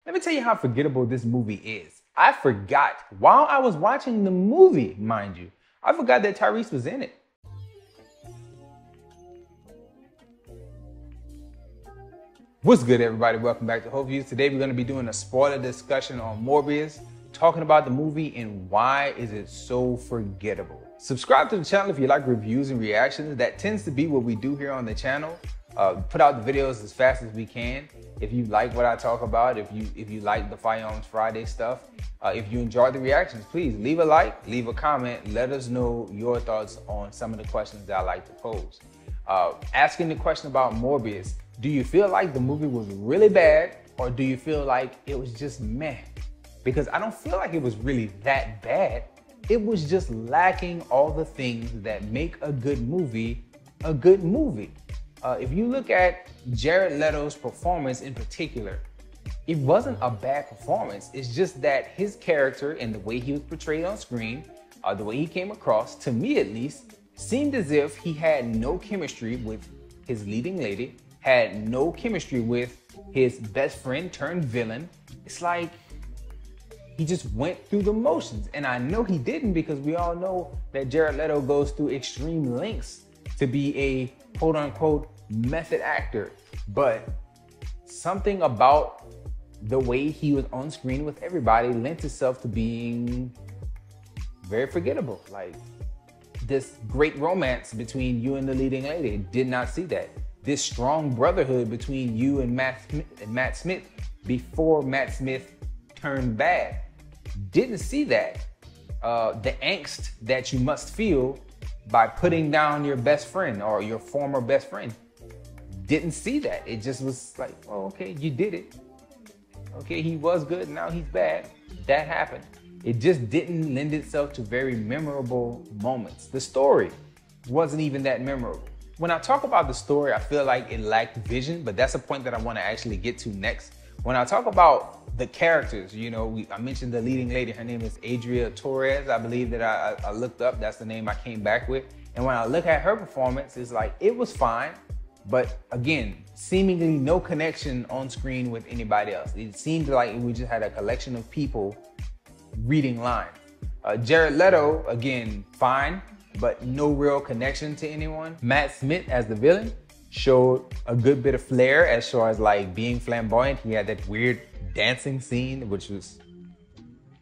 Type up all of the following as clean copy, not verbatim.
Let me tell you how forgettable this movie is. I forgot, while I was watching the movie, mind you, I forgot that Tyrese was in it. What's good, everybody? Welcome back to Hope Views. Today we're going to be doing a spoiler discussion on Morbius, talking about the movie and why is it so forgettable. Subscribe to the channel if you like reviews and reactions. That tends to be what we do here on the channel. Put out the videos as fast as we can. If you like what I talk about, if you like the Firearms Friday stuff, if you enjoy the reactions, please leave a like, leave a comment, let us know your thoughts on some of the questions that I like to pose. Asking the question about Morbius, do you feel like the movie was really bad, or do you feel like it was just meh? Because I don't feel like it was really that bad. It was just lacking all the things that make a good movie a good movie. If you look at Jared Leto's performance in particular, it wasn't a bad performance. It's just that his character and the way he was portrayed on screen, the way he came across, to me at least, seemed as if he had no chemistry with his leading lady, had no chemistry with his best friend turned villain. It's like he just went through the motions. And I know he didn't, because we all know that Jared Leto goes through extreme lengths to be a quote unquote method actor. But something about the way he was on screen with everybody lent itself to being very forgettable. Like, this great romance between you and the leading lady, did not see that. This strong brotherhood between you and Matt Smith before Matt Smith turned bad, didn't see that. The angst that you must feel by putting down your best friend or your former best friend, didn't see that. It just was like, oh, okay, you did it. Okay, he was good, now he's bad. That happened. It just didn't lend itself to very memorable moments. The story wasn't even that memorable. When I talk about the story, I feel like it lacked vision, but that's a point that I want to actually get to next. When I talk about the characters, you know, I mentioned the leading lady. Her name is Adria Torres, I believe, that I looked up. That's the name I came back with. And when I look at her performance, it's like, it was fine. But again, seemingly no connection on screen with anybody else. It seemed like we just had a collection of people reading lines. Jared Leto, again, fine, but no real connection to anyone. Matt Smith as the villain showed a good bit of flair as far as like being flamboyant. He had that weird dancing scene, which was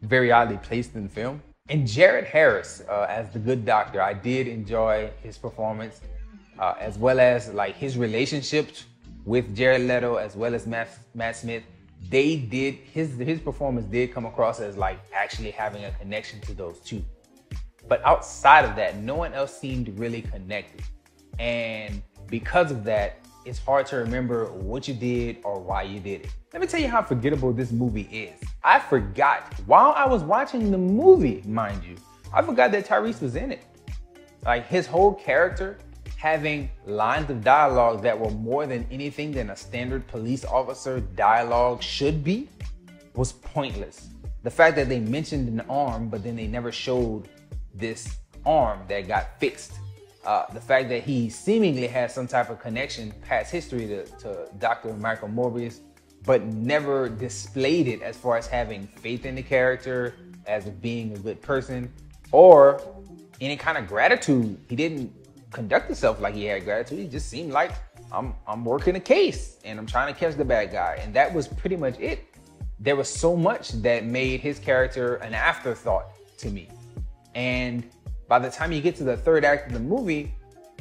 very oddly placed in the film. And Jared Harris as the good doctor, I did enjoy his performance, as well as like his relationships with Jared Leto as well as Matt Smith. They did, his performance did come across as like actually having a connection to those two. But outside of that, no one else seemed really connected. And because of that, it's hard to remember what you did or why you did it. Let me tell you how forgettable this movie is. I forgot, while I was watching the movie, mind you, I forgot that Tyrese was in it. Like, his whole character having lines of dialogue that were more than anything than a standard police officer dialogue should be was pointless. The fact that they mentioned an arm, but then they never showed this arm that got fixed. The fact that he seemingly has some type of connection, past history to Dr. Michael Morbius, but never displayed it as far as having faith in the character, as being a good person, or any kind of gratitude. He didn't conduct himself like he had gratitude. He just seemed like, I'm working a case and I'm trying to catch the bad guy. And that was pretty much it. There was so much that made his character an afterthought to me. And by the time you get to the third act of the movie,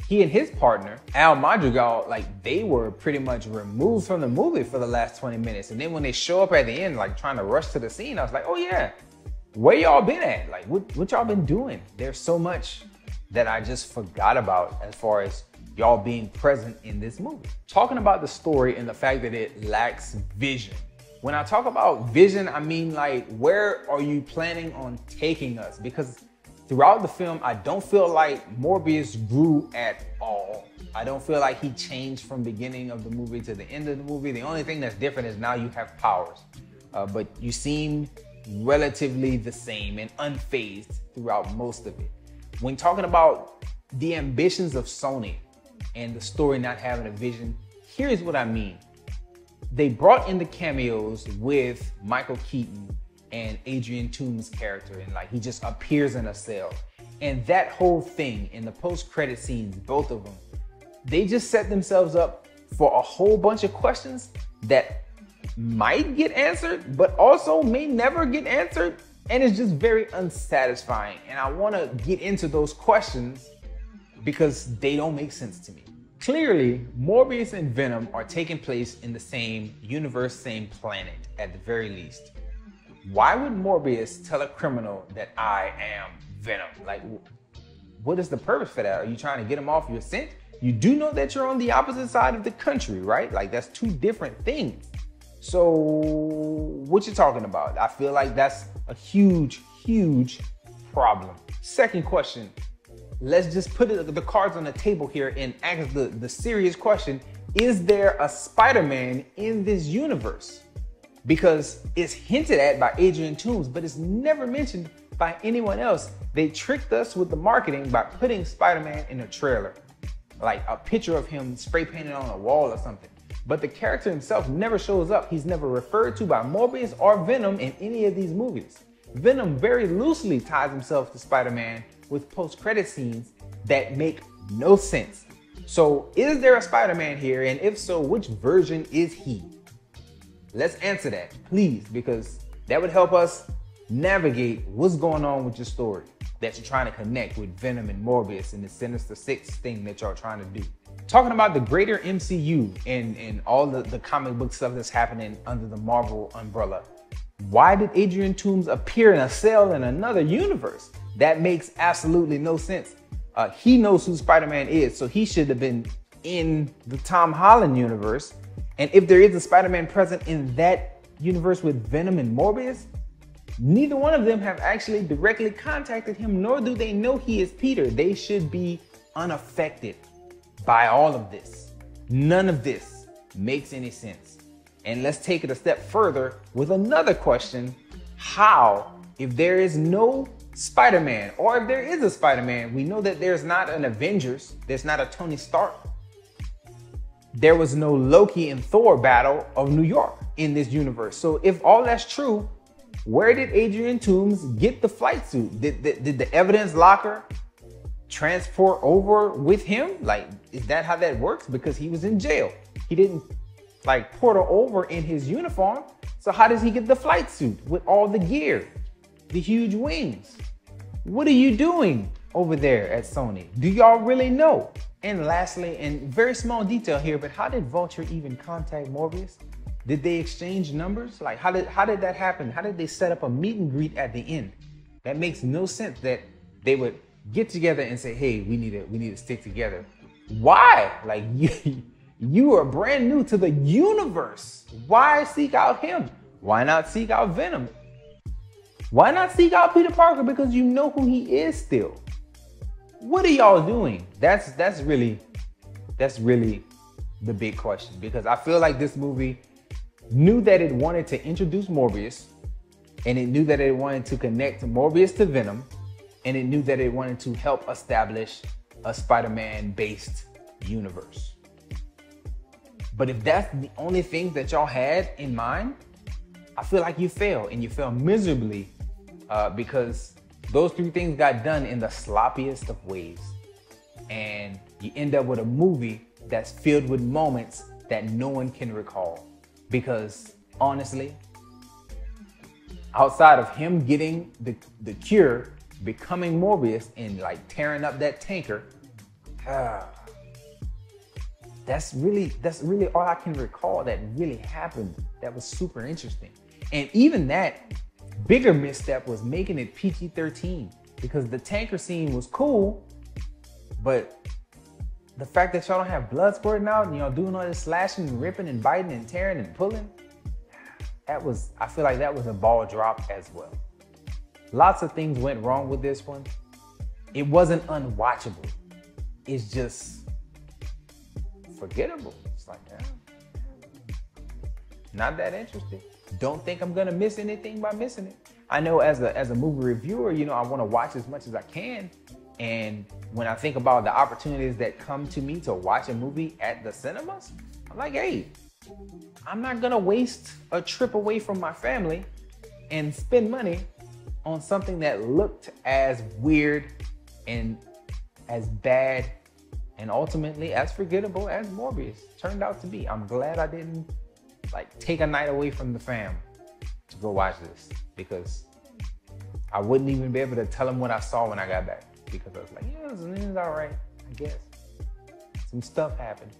he and his partner, Al Madrigal, like, they were pretty much removed from the movie for the last 20 minutes. And then when they show up at the end, like trying to rush to the scene, I was like, oh yeah, where y'all been at? Like, what y'all been doing? There's so much that I just forgot about as far as y'all being present in this movie. Talking about the story and the fact that it lacks vision. When I talk about vision, I mean, like, where are you planning on taking us? Because throughout the film, I don't feel like Morbius grew at all. I don't feel like he changed from beginning of the movie to the end of the movie. The only thing that's different is now you have powers. But you seem relatively the same and unfazed throughout most of it. When talking about the ambitions of Sony and the story not having a vision, here's what I mean. they brought in the cameos with Michael Keaton and Adrian Toomes' character, and like he just appears in a cell. And that whole thing in the post-credit scenes, both of them, they just set themselves up for a whole bunch of questions that might get answered, but also may never get answered. And it's just very unsatisfying. And I want to get into those questions because they don't make sense to me. Clearly, Morbius and Venom are taking place in the same universe, same planet, at the very least. Why would Morbius tell a criminal that I am Venom? Like, what is the purpose for that? Are you trying to get him off your scent? You do know that you're on the opposite side of the country, right? Like, that's two different things. So what you talking about? I feel like that's a huge, huge problem. Second question, let's just put the cards on the table here and ask the serious question. Is there a Spider-Man in this universe? Because it's hinted at by Adrian Toomes, but it's never mentioned by anyone else. They tricked us with the marketing by putting Spider-Man in a trailer, like a picture of him spray painted on a wall or something. But the character himself never shows up. He's never referred to by Morbius or Venom in any of these movies. Venom very loosely ties himself to Spider-Man with post-credit scenes that make no sense. So is there a Spider-Man here? And if so, which version is he? Let's answer that, please, because that would help us navigate what's going on with your story that you're trying to connect with Venom and Morbius and the Sinister Six thing that y'all trying to do. Talking about the greater MCU and all the comic book stuff that's happening under the Marvel umbrella. Why did Adrian Toomes appear in a cell in another universe? That makes absolutely no sense. He knows who Spider-Man is, so he should have been in the Tom Holland universe. And if there is a Spider-Man present in that universe with Venom and Morbius, neither one of them have actually directly contacted him, nor do they know he is Peter. They should be unaffected by all of this. None of this makes any sense. And let's take it a step further with another question. How, if there is no Spider-Man, or if there is a Spider-Man, we know that there's not an Avengers, there's not a Tony Stark. There was no Loki and Thor battle of New York in this universe. So if all that's true, where did Adrian Toomes get the flight suit? Did the evidence locker transport over with him? Like, is that how that works? Because he was in jail. He didn't like portal over in his uniform. So how does he get the flight suit with all the gear, the huge wings? What are you doing over there at Sony? Do y'all really know? And lastly, and very small detail here, but how did Vulture even contact Morbius? Did they exchange numbers? Like, how did that happen? How did they set up a meet and greet at the end? That makes no sense that they would get together and say, hey, we need to stick together. Why? Like, you are brand new to the universe. Why seek out him? Why not seek out Venom? Why not seek out Peter Parker? Because you know who he is still. What are y'all doing? That's really the big question, because I feel like this movie knew that it wanted to introduce Morbius, and it knew that it wanted to connect Morbius to Venom, and it knew that it wanted to help establish a Spider-Man based universe. But if that's the only thing that y'all had in mind, I feel like you failed, and you failed miserably, because those three things got done in the sloppiest of ways. And you end up with a movie that's filled with moments that no one can recall. Because honestly, outside of him getting the cure, becoming Morbius, and like tearing up that tanker, that's really all I can recall that really happened. That was super interesting. And even that bigger misstep was making it PG-13, because the tanker scene was cool, but the fact that y'all don't have blood squirting out and y'all doing all this slashing and ripping and biting and tearing and pulling, I feel like that was a ball drop as well. Lots of things went wrong with this one. It wasn't unwatchable. It's just forgettable. It's like, not that interesting. Don't think I'm gonna miss anything by missing it. I know as a movie reviewer, I want to watch as much as I can. And when I think about the opportunities that come to me to watch a movie at the cinemas, I'm like, hey, I'm not gonna waste a trip away from my family and spend money on something that looked as weird and as bad and ultimately as forgettable as Morbius turned out to be. I'm glad I didn't like take a night away from the fam to go watch this, because I wouldn't even be able to tell them what I saw when I got back, because I was like, yeah, it was all right, I guess. Some stuff happened.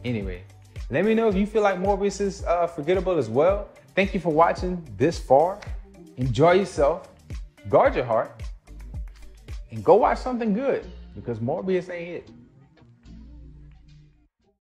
Anyway, let me know if you feel like Morbius is forgettable as well. Thank you for watching this far. Enjoy yourself, guard your heart, and go watch something good, because Morbius ain't it.